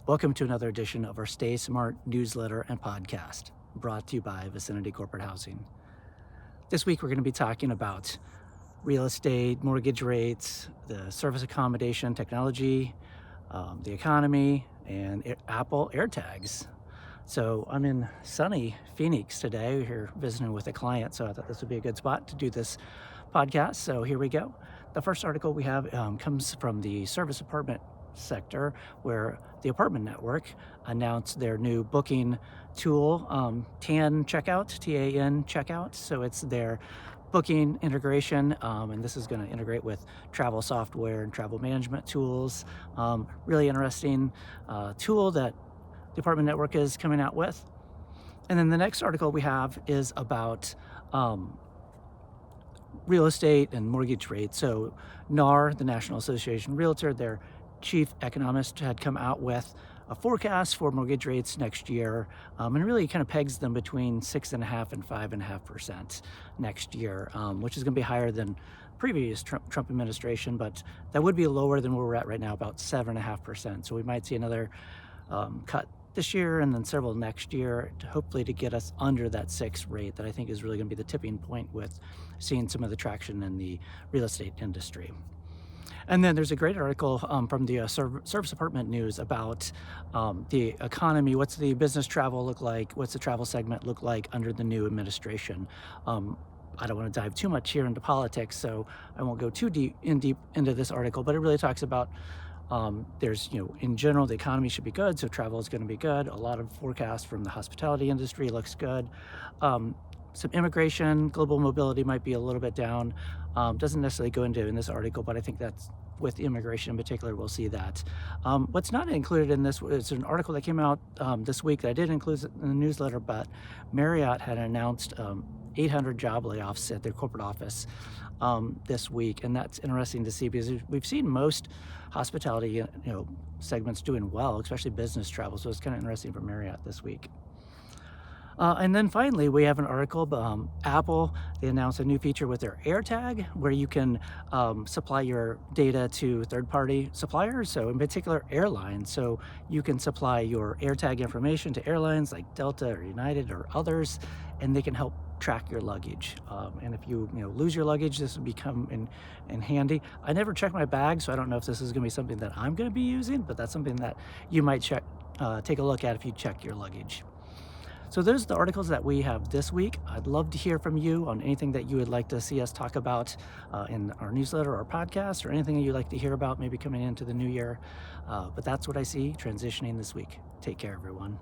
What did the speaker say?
Welcome to another edition of our StaySmart newsletter and podcast, brought to you by Viciniti Corporate Housing. This week, we're going to be talking about real estate, mortgage rates, the service accommodation technology, the economy, and Apple AirTags. So I'm in sunny Phoenix today. We're here visiting with a client, so I thought this would be a good spot to do this podcast. So here we go. The first article we have comes from the service apartment sector, where the apartment network announced their new booking tool, TAN checkout, T-A-N checkout. So it's their booking integration, and this is going to integrate with travel software and travel management tools. Really interesting tool that the apartment network is coming out with. And then the next article we have is about real estate and mortgage rates. So NAR, the National Association of Realtor, their chief economist, had come out with a forecast for mortgage rates next year, and really kind of pegs them between 6.5% and 5.5% next year, which is going to be higher than previous Trump administration, but that would be lower than where we're at right now, about 7.5%. So we might see another cut this year and then several next year, hopefully to get us under that 6 rate that I think is really going to be the tipping point with seeing some of the traction in the real estate industry. And then there's a great article from the Service Apartment News about the economy. What's the business travel look like? What's the travel segment look like under the new administration? I don't want to dive too much here into politics, so I won't go too deep into this article, but it really talks about there's, in general, the economy should be good, so travel is going to be good. A lot of forecasts from the hospitality industry looks good. Some immigration, global mobility might be a little bit down. Doesn't necessarily go into in this article, but I think that's with immigration in particular, we'll see that. What's not included in this is an article that came out this week that I did include in the newsletter, but Marriott had announced 800 job layoffs at their corporate office this week, and that's interesting to see because we've seen most hospitality segments doing well, especially business travel, so it's kind of interesting for Marriott this week. And then finally, we have an article, Apple, they announced a new feature with their AirTag where you can supply your data to third-party suppliers, so in particular airlines. So you can supply your AirTag information to airlines like Delta or United or others, and they can help track your luggage. And if you lose your luggage, this will become in handy. I never check my bag, so I don't know if this is going to be something that I'm going to be using, but that's something that you might take a look at if you check your luggage. So those are the articles that we have this week. I'd love to hear from you on anything that you would like to see us talk about in our newsletter or podcast, or anything that you'd like to hear about maybe coming into the new year. But that's what I see transitioning this week. Take care, everyone.